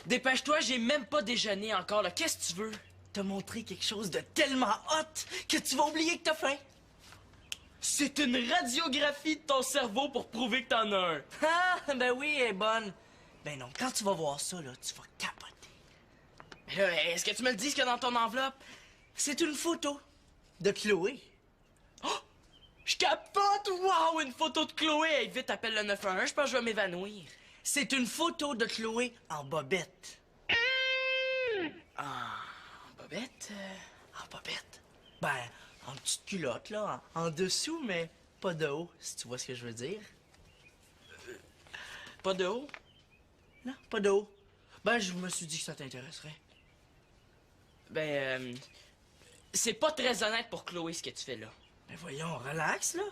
Dépêche-toi, j'ai même pas déjeuné encore, là. Qu'est-ce que tu veux? T'as montré quelque chose de tellement hot que tu vas oublier que t'as faim. C'est une radiographie de ton cerveau pour prouver que t'en as un. Ah, ben oui, elle est bonne. Ben non, quand tu vas voir ça, là, tu vas capoter. Mais là, est-ce que tu me le dis ce qu'il y a dans ton enveloppe? C'est une photo de Chloé. Oh! Je capote! Wow! Une photo de Chloé! Hey, vite, appelle le 911, je pense que je vais m'évanouir. C'est une photo de Chloé en bobette. Ah, Bobette? En bobette? Ben, en petite culotte, là, en dessous, mais pas de haut, si tu vois ce que je veux dire. Pas de haut? Non, pas de haut. Ben, je me suis dit que ça t'intéresserait. Ben, c'est pas très honnête pour Chloé ce que tu fais là. Ben voyons, relax, là.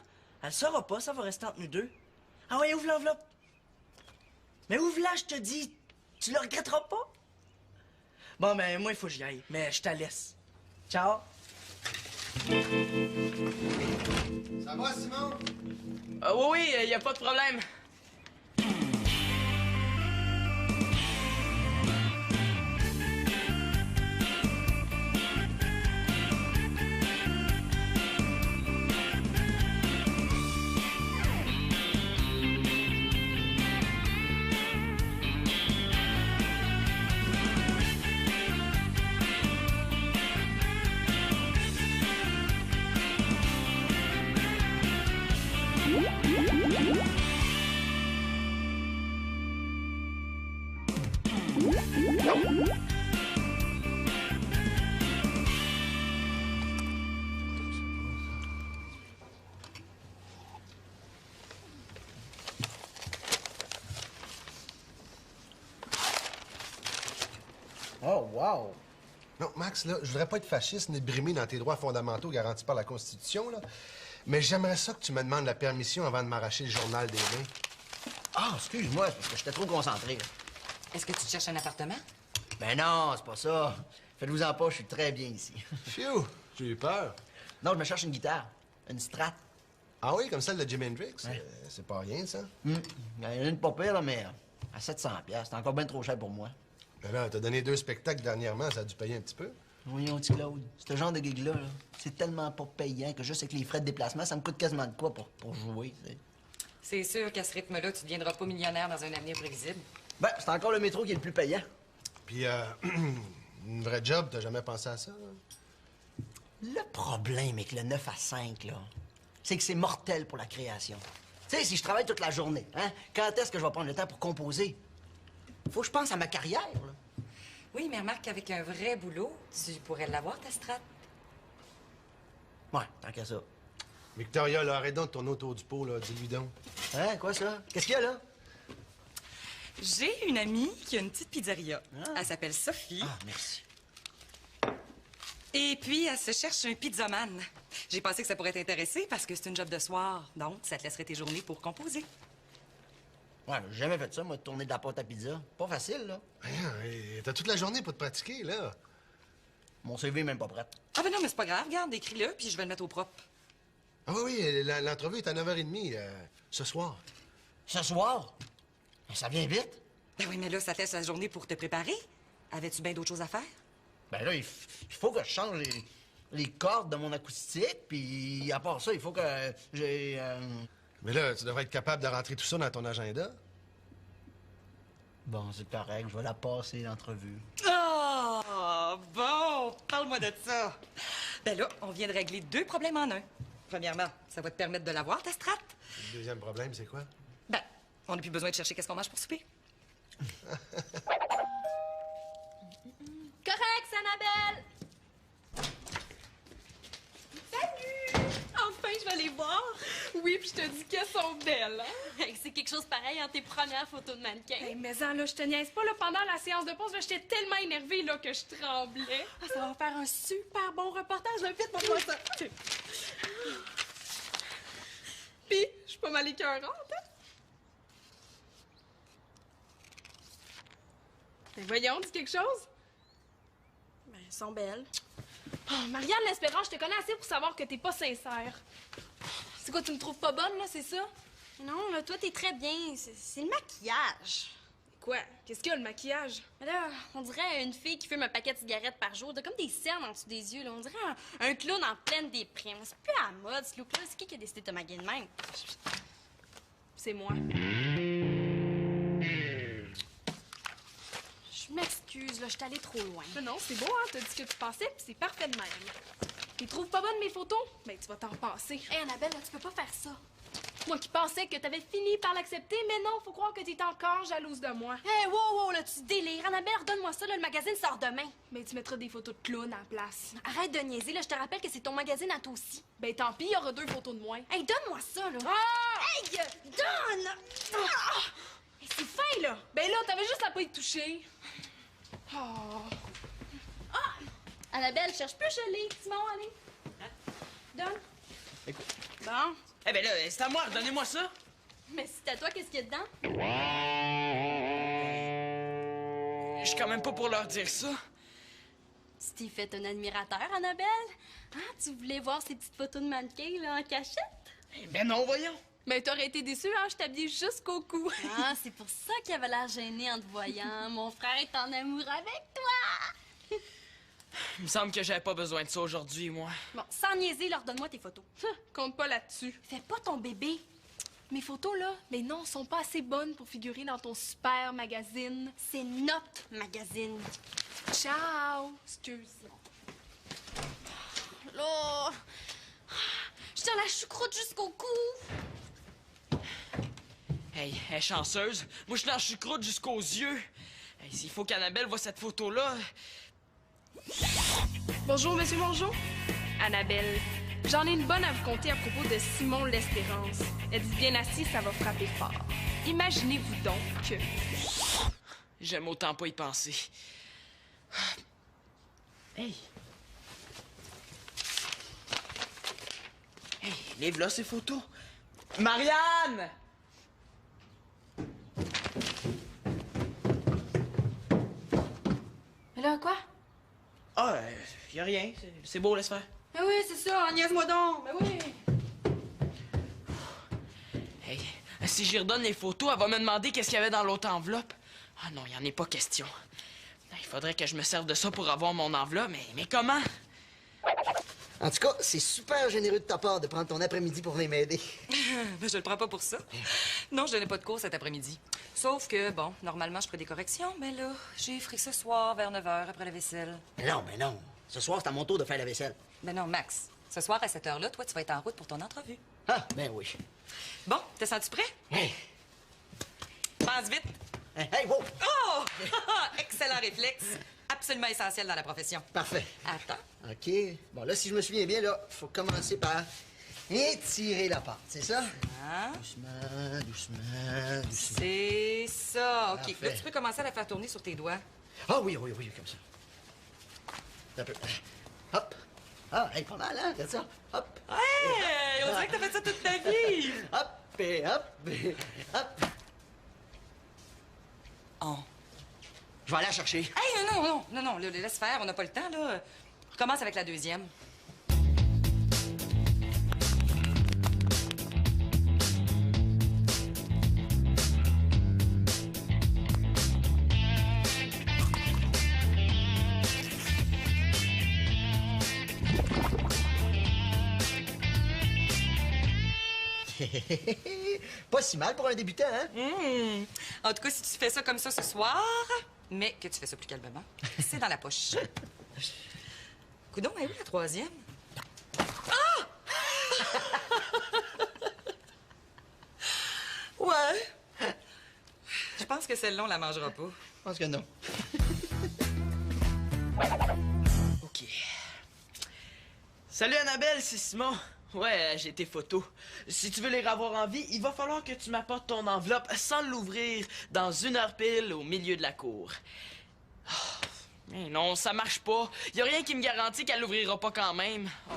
Elle saura pas, ça va rester entre nous deux. Ah ouais, ouvre l'enveloppe. Mais ouvre-la, je te dis. Tu le regretteras pas. Bon, ben, moi, il faut que j'y aille. Mais je te laisse. Ciao. Ça va, Simon? Oui, y a pas de problème. Oh, wow! Non, Max, là, je voudrais pas être fasciste ni te brimer dans tes droits fondamentaux garantis par la Constitution, là. Mais j'aimerais ça que tu me demandes la permission avant de m'arracher le journal des mains. Ah, excuse-moi, c'est parce que j'étais trop concentré. Est-ce que tu cherches un appartement? Ben non, c'est pas ça. Faites-vous-en pas, je suis très bien ici. Phew! J'ai eu peur. Non, je me cherche une guitare. Une Strat. Ah oui, comme celle de Jimi Hendrix? C'est pas rien, ça. Il y en a une pas pire, là, mais à 700$. C'est encore bien trop cher pour moi. Ben là, t'as donné 2 spectacles dernièrement, ça a dû payer un petit peu. Voyons, petit Claude, ce genre de gig-là, là, c'est tellement pas payant que juste avec les frais de déplacement, ça me coûte quasiment de quoi pour jouer, tu sais. C'est sûr qu'à ce rythme-là, tu ne deviendras pas millionnaire dans un avenir prévisible. Ben, c'est encore le métro qui est le plus payant. Puis, une vraie job, t'as jamais pensé à ça? Hein? Le problème avec le 9 à 5, là, c'est que c'est mortel pour la création. Tu sais, si je travaille toute la journée, hein, quand est-ce que je vais prendre le temps pour composer? Faut que je pense à ma carrière, là. Oui, mais remarque qu'avec un vrai boulot, tu pourrais l'avoir, ta strate. Ouais, tant qu'à ça. Victoria, là, arrête donc de tourner autour du pot, là. Dis-lui donc. Hein, quoi ça? Qu'est-ce qu'il y a, là? J'ai une amie qui a une petite pizzeria. Elle s'appelle Sophie. Ah, merci. Et puis, elle se cherche un pizzaman. J'ai pensé que ça pourrait t'intéresser parce que c'est une job de soir. Donc, ça te laisserait tes journées pour composer. Ouais, j'ai jamais fait ça, moi, de tourner de la pâte à pizza. Pas facile, là. Hey, t'as toute la journée pour te pratiquer, là. Mon CV est même pas prêt. Ah ben non, mais c'est pas grave. Regarde, écris-le, puis je vais le mettre au propre. Ah oui, l'entrevue est à 9h30, ce soir. Ce soir? Ben, ça vient vite. Ben oui, mais là, ça te laisse la journée pour te préparer. Avais-tu bien d'autres choses à faire? Ben là, il faut que je change les cordes de mon acoustique, puis à part ça, il faut que j'ai... Mais là, tu devrais être capable de rentrer tout ça dans ton agenda. Bon, c'est correct, je vais la passer, l'entrevue. Oh, bon, parle-moi de ça. Ben là, on vient de régler 2 problèmes en un. Premièrement, ça va te permettre de l'avoir, ta strate. Le deuxième problème, c'est quoi? Ben, on n'a plus besoin de chercher qu'est-ce qu'on mange pour souper. Correct, c'est Annabelle! Salut! Enfin, je vais les voir. Oui, puis je te dis qu'elles sont belles, hein? C'est quelque chose pareil en tes premières photos de mannequin. Hey, mais en, là, je te niaise pas, là, pendant la séance de pause, là, j'étais tellement énervée, là, que je tremblais. Ah, ça va faire un super bon reportage, là, vite, montre-moi ça. Puis, je suis pas mal écœurante, hein? Ben, voyons, dis quelque chose. Ben, elles sont belles. Oh, Marianne L'Espérance, je te connais assez pour savoir que t'es pas sincère. C'est quoi, tu me trouves pas bonne, là, c'est ça? Non, là, toi, t'es très bien. C'est le maquillage. quoi? Qu'est-ce qu'il y a, le maquillage? Mais là, on dirait une fille qui fume un paquet de cigarettes par jour. T'as comme des cernes en dessous des yeux, là. On dirait un clown en pleine déprime. C'est plus à la mode, ce look-là. C'est qui a décidé de te maguer de même? C'est moi. Je m'excuse, là, je suis allée trop loin. Mais non, c'est beau, hein? T'as dit ce que tu pensais, puis c'est parfait de même. Tu trouves pas bonnes mes photos? Ben, tu vas t'en repasser. Hé, Annabelle, là, tu peux pas faire ça. Moi qui pensais que t'avais fini par l'accepter, mais non, faut croire que t'es encore jalouse de moi. Hé, wow, là, tu délires. Annabelle, redonne-moi ça, là, le magazine sort demain. Ben, tu mettras des photos de clown à la place. Arrête de niaiser, là, je te rappelle que c'est ton magazine à toi aussi. Ben, tant pis, il y aura 2 photos de moins. Hey, donne-moi ça, là. Ah! Hey, donne! Ah! Hey, c'est fin, là. Ben là, t'avais juste à pas y toucher. Oh. Annabelle, cherche plus, je l'ai. Simon, allez. Donne. Écoute. Bon. Eh ben là, c'est à moi, donnez-moi ça. Mais c'est à toi, qu'est-ce qu'il y a dedans? Je suis quand même pas pour leur dire ça. Tu t'es fait un admirateur, Annabelle? Hein, tu voulais voir ces petites photos de mannequins, là, en cachette? Eh ben non, voyons. Ben, t'aurais été déçue, hein? Je t'habillais jusqu'au cou. Ah, c'est pour ça qu'il avait l'air gêné en te voyant. Mon frère est en amour avec toi! Il me semble que j'avais pas besoin de ça aujourd'hui, moi. Bon, sans niaiser, leur donne-moi tes photos. Compte pas là-dessus. Fais pas ton bébé. Mes photos, là, mais non, sont pas assez bonnes pour figurer dans ton super magazine. C'est notre magazine. Ciao! Excuse. Là, je te la choucroute jusqu'au cou. Hey, elle est chanceuse. Moi, je suis dans la choucroute jusqu'aux yeux. Hey, s'il faut qu'Annabelle voit cette photo-là... Bonjour, monsieur Mongeau. Annabelle, j'en ai une bonne à vous conter à propos de Simon L'Espérance. Êtes-vous bien assis, ça va frapper fort. Imaginez-vous donc que... J'aime autant pas y penser. Hey! Hey, livre là ces photos. Marianne! Mais là, quoi? Ah, y a rien. C'est beau, laisse faire. Ah oui, c'est ça, niaise-moi donc. Ben oui. Hey, si j'y redonne les photos, elle va me demander qu'est-ce qu'il y avait dans l'autre enveloppe. Ah non, il en est pas question. Il faudrait que je me serve de ça pour avoir mon enveloppe, mais comment? En tout cas, c'est super généreux de ta part de prendre ton après-midi pour venir m'aider. Ben, je le prends pas pour ça. Non, je donnais pas de cours cet après-midi. Sauf que, bon, normalement, je ferais des corrections, mais là, j'ai fri ce soir vers 9h après la vaisselle. Mais non. Ce soir, c'est à mon tour de faire la vaisselle. Ben non, Max. Ce soir, à cette heure-là, toi, tu vas être en route pour ton entrevue. Ah, ben oui. Bon, t'es senti prêt? Hey, Pense vite. hey, wow! Oh! Excellent réflexe. Absolument essentiel dans la profession. Parfait. Attends. OK. Bon, là, si je me souviens bien, là, faut commencer par étirer la pâte, c'est ça? Hein? Doucement. C'est ça. OK. Parfait. Là, tu peux commencer à la faire tourner sur tes doigts. Ah oui, comme ça. Un peu. Hop. Ah, hey, pas mal, hein? Regarde ça. Hop. Hey! On dirait que t'as fait ça toute ta vie! Hop, et hop, et hop. Oh. Je vais aller la chercher. Hey, non, laisse faire, on n'a pas le temps, là. Recommence avec la deuxième. Pas si mal pour un débutant, hein? En tout cas, si tu fais ça comme ça ce soir, mais que tu fais ça plus calmement, c'est dans la poche. Coudon, elle est où la troisième? Ah! Ouais. Je pense que celle-là, on la mangera pas. Je pense que non. OK. Salut Annabelle, c'est Simon. Ouais, j'ai tes photos. Si tu veux les revoir en vie, il va falloir que tu m'apportes ton enveloppe sans l'ouvrir dans 1 heure pile au milieu de la cour. Oh, mais non, ça marche pas. Y a rien qui me garantit qu'elle l'ouvrira pas quand même. Oh.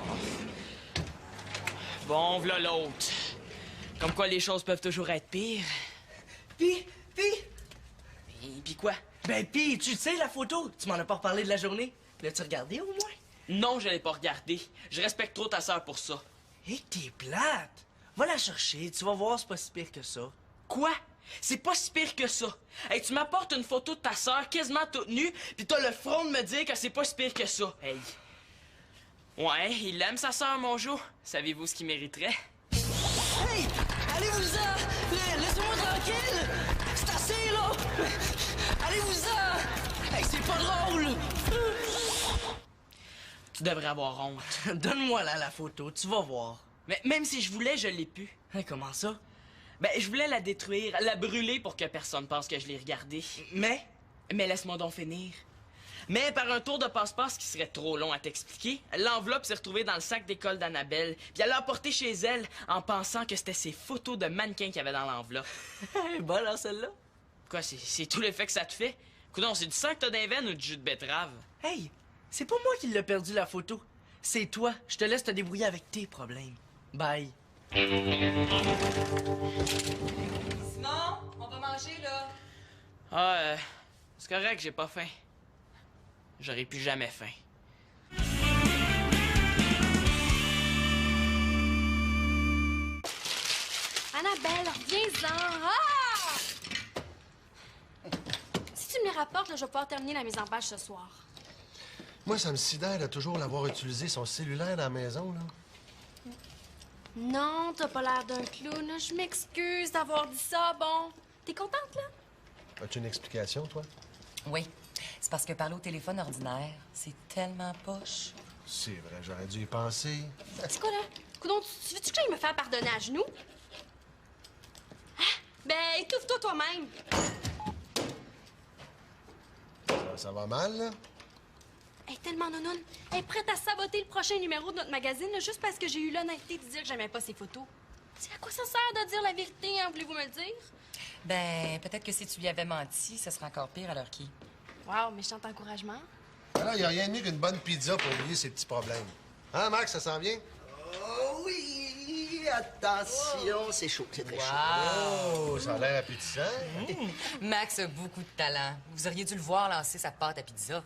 Bon, v'là l'autre. Comme quoi les choses peuvent toujours être pires. Pis, Et puis quoi? ben pis, tu sais la photo, tu m'en as pas reparlé de la journée. L'as-tu regardé au moins? Non, je l'ai pas regardé. Je respecte trop ta sœur pour ça. Hé, t'es plate. Va la chercher, tu vas voir, c'est pas si pire que ça. Quoi? C'est pas si pire que ça. Hey, tu m'apportes une photo de ta sœur quasiment toute nue, pis t'as le front de me dire que c'est pas si pire que ça. Hey. Ouais, il aime sa sœur, mon Joe. Savez-vous ce qu'il mériterait? Hey! Allez-vous-en! Laissez-moi tranquille! C'est assez, là! Allez-vous-en! Hey, c'est pas drôle! Tu devrais avoir honte. Donne-moi là la photo, tu vas voir. Mais même si je voulais, je l'ai pu. Hey, comment ça? Ben, je voulais la détruire, la brûler pour que personne pense que je l'ai regardée. Mais? Mais laisse-moi donc finir. Mais par un tour de passe-passe qui serait trop long à t'expliquer, l'enveloppe s'est retrouvée dans le sac d'école d'Annabelle, puis elle l'a emportée chez elle en pensant que c'était ses photos de mannequins qu'il y avait dans l'enveloppe. Bonne, hein, celle-là? Quoi, c'est tout l'effet que ça te fait? Coudonc, c'est du sang que t'as dans les veines ou du jus de betterave? Hey! C'est pas moi qui l'ai perdu, la photo. C'est toi. Je te laisse te débrouiller avec tes problèmes. Bye. Simon, on va manger, là. Ah, c'est correct, j'ai pas faim. J'aurai plus jamais faim. Annabelle, reviens-en! Ah! Si tu me les rapportes, là, je vais pouvoir terminer la mise en page ce soir. Moi, ça me sidère de toujours l'avoir utilisé son cellulaire dans la maison, là. Non, t'as pas l'air d'un clown. Là. Je m'excuse d'avoir dit ça. Bon, t'es contente, là? As-tu une explication, toi? Oui. C'est parce que parler au téléphone ordinaire, c'est tellement poche. C'est vrai, j'aurais dû y penser. C'est quoi, là? Coudonc, tu veux-tu que j'aille me faire pardonner à genoux? Ah, ben, étouffe-toi toi-même. Ça va mal, là? Elle est tellement nounoune. Elle est prête à saboter le prochain numéro de notre magazine, là, juste parce que j'ai eu l'honnêteté de dire que j'aimais pas ses photos. C'est à quoi ça sert de dire la vérité, hein? Voulez-vous me le dire? Ben, peut-être que si tu lui avais menti, ça serait encore pire alors qui? Wow, méchant encouragement. Alors, il n'y a rien de mieux qu'une bonne pizza pour oublier ses petits problèmes. Hein, Max, ça sent bien? Oh oui! Attention, c'est chaud, c'est très chaud. Oh, ça a l'air appétissant. Max a beaucoup de talent. Vous auriez dû le voir lancer sa pâte à pizza.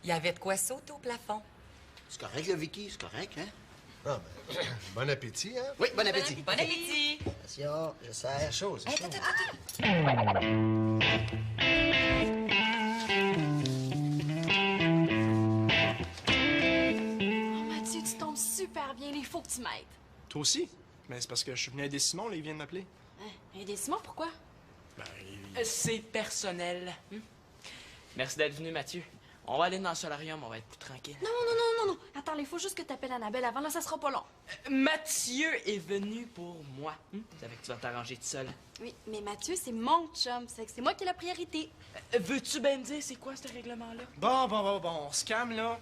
Il y avait de quoi sauter au plafond. C'est correct, le Vicky, c'est correct, hein? Ah, ben, bon appétit, hein? Oui, bon appétit. Bon appétit! Attention, je sers. C'est chaud, c'est chaud. Oh, Mathieu, tu tombes super bien. Il faut que tu m'aides. Toi aussi? Mais c'est parce que je suis venu aider Simon, là, il vient de m'appeler. Hein? Aider Simon, pourquoi? Ben, C'est personnel. Merci d'être venu, Mathieu. On va aller dans le solarium, on va être plus tranquille. Non. Attends, il faut juste que t'appelles Annabelle avant, là, ça sera pas long. Mathieu est venu pour moi. Tu savais que tu vas t'arranger tout seul. Oui, mais Mathieu, c'est mon chum. C'est moi qui ai la priorité. Veux-tu bien me dire c'est quoi ce règlement-là? Bon, on se calme, là.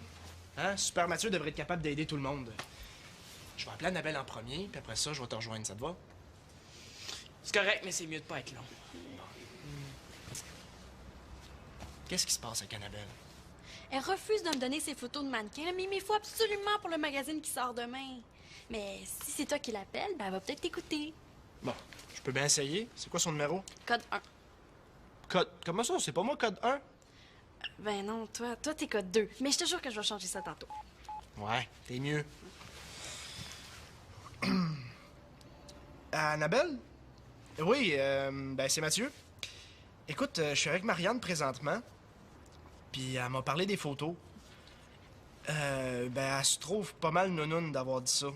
Hein? Super Mathieu devrait être capable d'aider tout le monde. Je vais appeler Annabelle en premier, puis après ça, je vais te rejoindre, ça te va? C'est correct, mais c'est mieux de pas être long. Qu'est-ce qui se passe avec Annabelle? Elle refuse de me donner ses photos de mannequin, mais il m'y faut absolument pour le magazine qui sort demain. Mais si c'est toi qui l'appelle, ben elle va peut-être t'écouter. Bon, je peux bien essayer. C'est quoi son numéro? Code 1. Code... Comment ça? C'est pas moi, code 1? Ben non, toi t'es code 2. Mais je te jure que je vais changer ça tantôt. Ouais, t'es mieux. Annabelle? Oui, ben c'est Mathieu. Écoute, je suis avec Marianne présentement. Puis elle m'a parlé des photos. Ben elle se trouve pas mal nounoune d'avoir dit ça.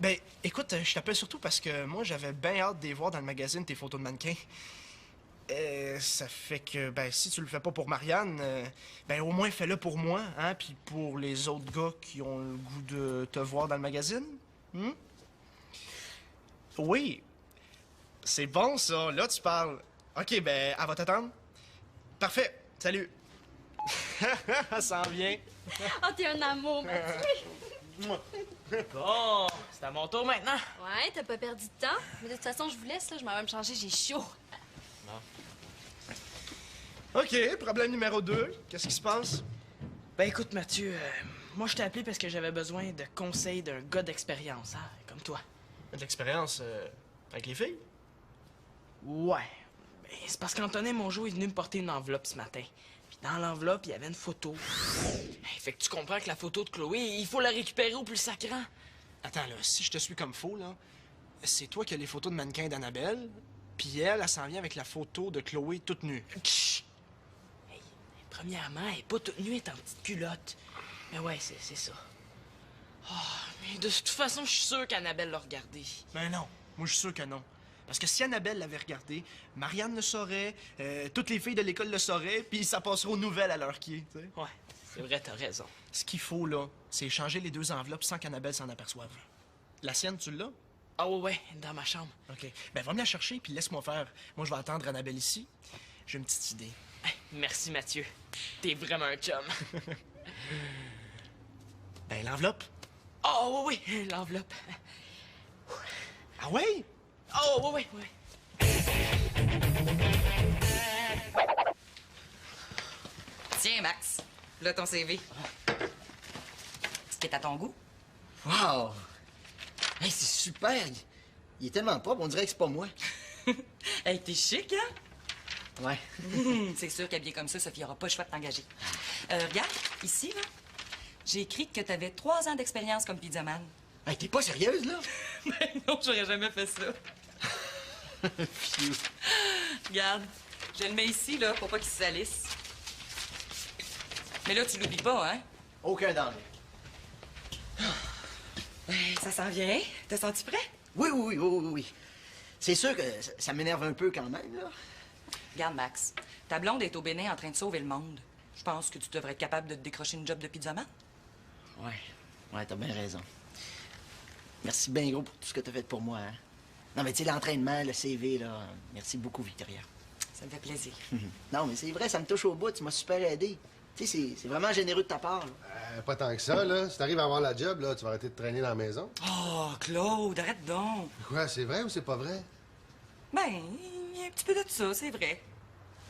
Ben, écoute, je t'appelle surtout parce que moi, j'avais bien hâte de les voir dans le magazine, tes photos de mannequin. Ça fait que, ben, si tu le fais pas pour Marianne, ben, au moins fais-le pour moi, hein, puis pour les autres gars qui ont le goût de te voir dans le magazine. Oui. C'est bon, ça. Là, tu parles. OK, ben, elle va t'attendre. Parfait. Salut. Ça s'en vient. Oh, t'es un amour, Mathieu. Bon, c'est à mon tour maintenant. Ouais, t'as pas perdu de temps. Mais de toute façon, je vous laisse, là. Je m'en vais me changer, j'ai chaud. OK, problème numéro 2. Qu'est-ce qui se passe? Ben écoute, Mathieu, moi je t'ai appelé parce que j'avais besoin de conseils d'un gars d'expérience, hein, comme toi. De l'expérience avec les filles? Ouais. Ben, c'est parce qu'Antonin Mongeau est venu me porter une enveloppe ce matin. Puis dans l'enveloppe, il y avait une photo. Hey, fait que tu comprends que la photo de Chloé, il faut la récupérer au plus sacrant. Attends, là, si je te suis comme faux, là, c'est toi qui as les photos de mannequin d'Annabelle, puis elle s'en vient avec la photo de Chloé toute nue. Chut! Hey, premièrement, elle est pas toute nue, elle est en petite culotte. Mais ouais, c'est ça. Oh, mais de toute façon, je suis sûr qu'Annabelle l'a regardé. Ben non, moi je suis sûr que non. Parce que si Annabelle l'avait regardé, Marianne le saurait, toutes les filles de l'école le sauraient, puis ça passerait aux nouvelles à l'heure qui est, tu sais. Ouais, c'est vrai, t'as raison. Ce qu'il faut, là, c'est échanger les 2 enveloppes sans qu'Annabelle s'en aperçoive. La sienne, tu l'as? Ah ouais, dans ma chambre. OK. Ben, va me la chercher, puis laisse-moi faire. Moi, je vais attendre Annabelle ici. J'ai une petite idée. Hey, merci, Mathieu. T'es vraiment un chum. Ben, l'enveloppe. Oh, oui, oui, l'enveloppe. Ah ouais? Oh, oui, oui, oui. Tiens, Max. Là, ton CV. C'est à ton goût? Wow! Hey, c'est super! Il est tellement propre, on dirait que c'est pas moi. Hey, t'es chic, hein? Ouais. C'est sûr qu'habillé comme ça, Sophie aura pas le choix de t'engager. Regarde, ici, là, j'ai écrit que t'avais 3 ans d'expérience comme pizzaman. Hey, t'es pas sérieuse, là? Ben non, j'aurais jamais fait ça. Phew. Regarde, je le mets ici, là, pour pas qu'il se salisse. Mais là, tu l'oublies pas, hein? Aucun danger. Ben, ça s'en vient. T'as senti prêt? Oui, oui, oui, oui, oui, oui. C'est sûr que ça m'énerve un peu quand même, là. Regarde, Max, ta blonde est au Bénin en train de sauver le monde. Je pense que tu devrais être capable de te décrocher une job de pizzaman. Ouais, t'as bien raison. Merci bien gros pour tout ce que t'as fait pour moi, hein. Non, mais tu sais, l'entraînement, le CV, là, merci beaucoup, Victoria. Ça me fait plaisir. Non, mais c'est vrai, ça me touche au bout, tu m'as super aidé. Tu sais, c'est vraiment généreux de ta part, là. Pas tant que ça, là. Si t'arrives à avoir la job, là, tu vas arrêter de traîner dans la maison. Oh, Claude, arrête donc. Quoi, c'est vrai ou c'est pas vrai? Ben, il y a un petit peu de ça, c'est vrai.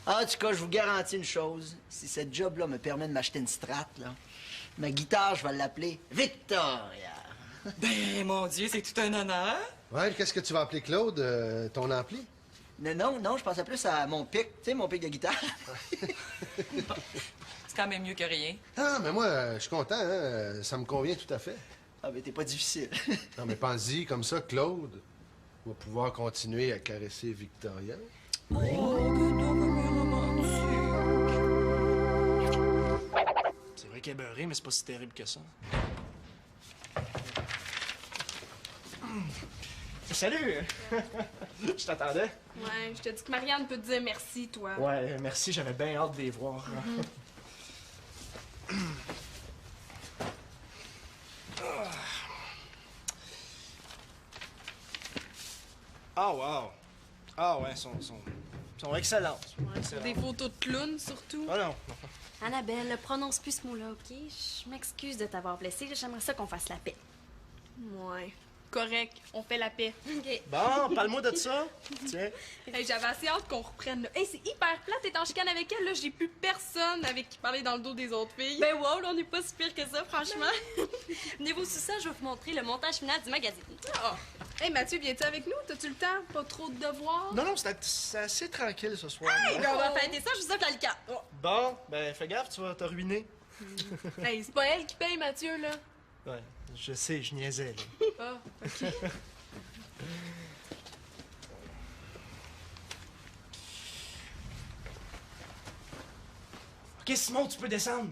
En tout cas, je vous garantis une chose. Si cette job-là me permet de m'acheter une Strat, là, ma guitare, je vais l'appeler Victoria. Ben, mon Dieu, c'est tout un honneur. Ouais, qu'est-ce que tu vas appeler Claude, ton ampli? Non, je pensais plus à mon pic, tu sais, mon pic de guitare. C'est quand même mieux que rien. Ah, mais moi, je suis content, hein. Ça me convient tout à fait. Ah, mais t'es pas difficile. Non, mais pense-y, comme ça, Claude va pouvoir continuer à caresser Victoria. Oh, que non, romantique. C'est vrai qu'elle est beurrée, mais c'est pas si terrible que ça. Salut! Je t'attendais. Ouais, je te dis que Marianne peut te dire merci, toi. Ouais, merci, j'avais bien hâte de les voir. Ah, wow! Ah, ouais, sont excellentes. Ouais, des photos de clowns, surtout. Ah, non. Annabelle, prononce plus ce mot-là, OK? Je m'excuse de t'avoir blessée. J'aimerais ça qu'on fasse la paix. Ouais. Correct, on fait la paix. OK. Bon, parle-moi de ça. Tiens. Hey, j'avais assez hâte qu'on reprenne, là. Hey, c'est hyper plate, t'es en chicane avec elle, là. J'ai plus personne avec qui parler dans le dos des autres filles. Ben wow, là, on n'est pas si pire que ça, franchement. Venez-vous sous ça, je vais vous montrer le montage final du magazine. Oh. Hey, Mathieu, viens-tu avec nous? T'as-tu le temps? Pas trop de devoirs? Non, c'est assez tranquille ce soir. Hey, ben, on va fêter ça, je vous offre l'alcool. Oh. Bon, ben fais gaffe, tu vas te ruiner. Hey, c'est pas elle qui paye, Mathieu, là. Ouais, je sais, je niaisais, là. Ah, OK. OK, Simon, tu peux descendre.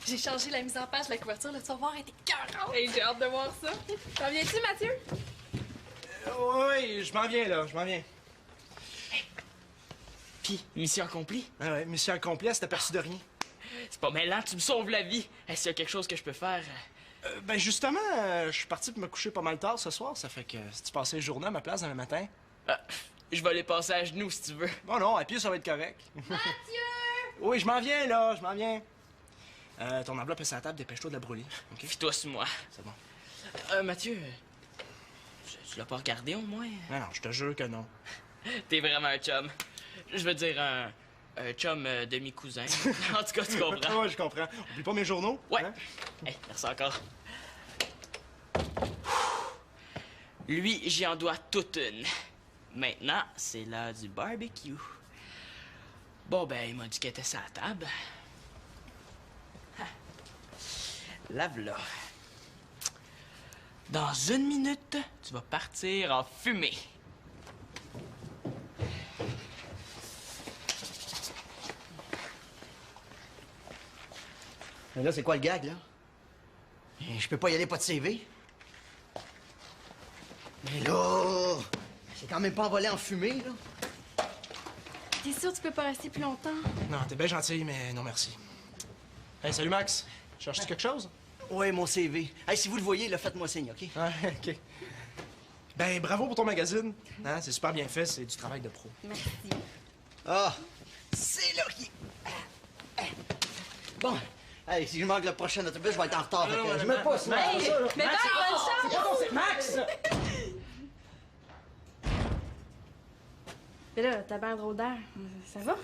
J'ai changé la mise en page, la couverture, le savoir était cœur. Hey, j'ai hâte de voir ça. T'en viens-tu, Mathieu? Oui, je m'en viens, là, je m'en viens. Puis, mission accomplie. Ah ouais, mission accomplie, elle s'est aperçue de rien. C'est pas mêlant, tu me sauves la vie. Hey, s'il y a quelque chose que je peux faire... Ben justement, je suis parti pour me coucher pas mal tard ce soir, ça fait que si tu passais les journées à ma place demain matin... je vais les passer à genoux, si tu veux. Bon non, à pied, ça va être correct. Mathieu! Oui, je m'en viens, là, je m'en viens. Ton enveloppe est sur la table, dépêche-toi de la brûler, OK? Fie-toi sur moi. C'est bon. Mathieu, tu l'as pas regardé au moins? Non, je te jure que non. T'es vraiment un chum. Je veux dire un chum demi-cousin. En tout cas, tu comprends. Ouais, je comprends. Oublie pas mes journaux. Ouais. hein? Hey, merci encore. Lui, j'y en dois toute une. Maintenant, c'est l'heure du barbecue. Bon, ben, il m'a dit qu'elle était sur la table. Ah. La v'là. Dans 1 minute, tu vas partir en fumée. Mais là, c'est quoi le gag, là? Je peux pas y aller, pas de CV. Mais là, c'est quand même pas envolé en fumée, là. T'es sûr que tu peux pas rester plus longtemps? Non, t'es bien gentil, mais non merci. Hey, salut Max. Cherches-tu quelque chose? Ouais, mon CV. Hey, si vous le voyez, là, faites-moi signe, OK? Ouais, OK. Ben, bravo pour ton magazine. Hein, c'est super bien fait, c'est du travail de pro. Merci. Ah, c'est là qui... Bon, hey, si je manque le prochain autobus, je vais être en retard. Fait que je me pousse, moi. Mais bye, bonne chance! Max! Mais là, t'as bien drôle d'air. Ça va?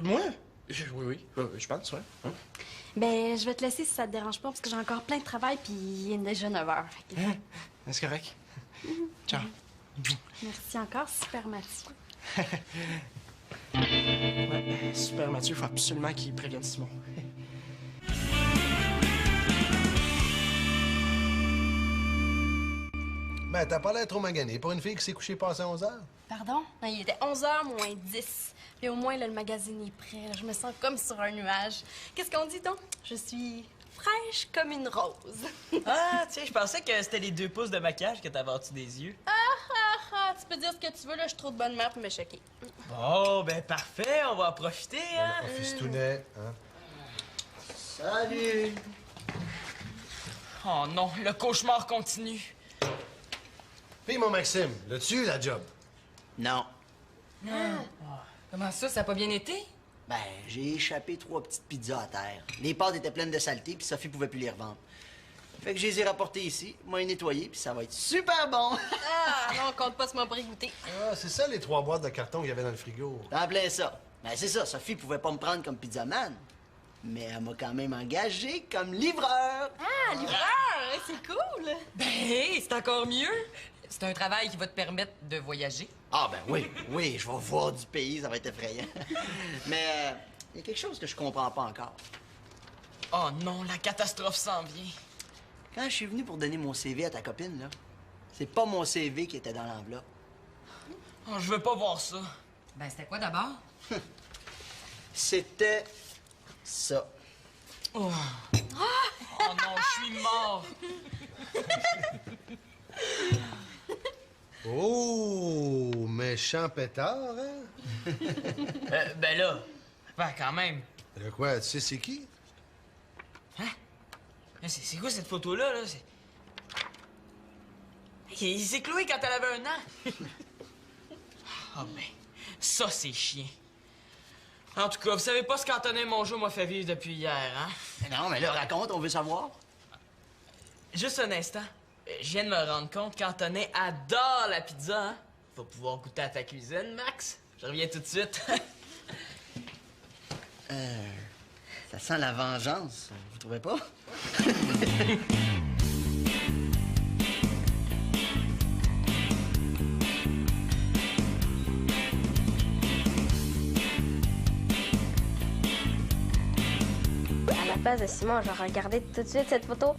Moi? Oui, je pense, ouais. Hein? Ben, je vais te laisser si ça te dérange pas, parce que j'ai encore plein de travail, puis il est déjà 9 h. C'est correct. Ciao. Merci encore, super Mathieu. Ouais, super Mathieu, faut absolument qu'il prévienne Simon. Ben, t'as pas l'air trop magané pour une fille qui s'est couchée passé 11 heures. Pardon? Non, il était 11 h moins 10. Puis au moins, là, le magazine est prêt. Là, je me sens comme sur un nuage. Qu'est-ce qu'on dit donc? Je suis fraîche comme une rose. Ah, tiens, je pensais que c'était les 2 pouces de maquillage que t'avais en dessous des yeux. Tu peux dire ce que tu veux, là, je suis trop de bonne mère pour me choquer. Bon, ben parfait, on va en profiter, hein? On fistounet, hein? Salut! Oh non, le cauchemar continue. Puis mon Maxime, l'as-tu eu, la job? Non. Comment ça a pas bien été? Ben, j'ai échappé 3 petites pizzas à terre. Les pâtes étaient pleines de saleté, puis Sophie pouvait plus les revendre. Fait que je les ai rapportées ici, moi les nettoyer, puis ça va être super bon! Ah, non, on compte pas ce m'a goûter. Ah, c'est ça les 3 boîtes de carton qu'il y avait dans le frigo. En plein ça. Ben, c'est ça, Sophie pouvait pas me prendre comme pizzaman. Mais elle m'a quand même engagé comme livreur. Ah, livreur! C'est cool! Ben, hey, c'est encore mieux. C'est un travail qui va te permettre de voyager. Ah, ben oui, je vais voir du pays, ça va être effrayant. Mais il y a quelque chose que je comprends pas encore. Oh non, la catastrophe s'en vient. Quand je suis venu pour donner mon CV à ta copine, là, c'est pas mon CV qui était dans l'enveloppe. Oh, je veux pas voir ça. Ben, c'était quoi d'abord? C'était ça. Oh non, je suis mort. Oh, méchant pétard, hein? Ben là, quand même. De quoi, tu sais c'est qui? C'est quoi cette photo-là, là? C'est Chloé quand elle avait 1 an. Ah ben, ça c'est chiant. En tout cas, vous savez pas ce qu'Antonin Mongeau m'a fait vivre depuis hier, hein? Non, mais là, raconte, on veut savoir. Juste un instant. Je viens de me rendre compte qu'Antonin adore la pizza, hein? Va pouvoir goûter à ta cuisine, Max. Je reviens tout de suite. Ça sent la vengeance, vous trouvez pas? À la place de Simon, je vais regarder tout de suite cette photo.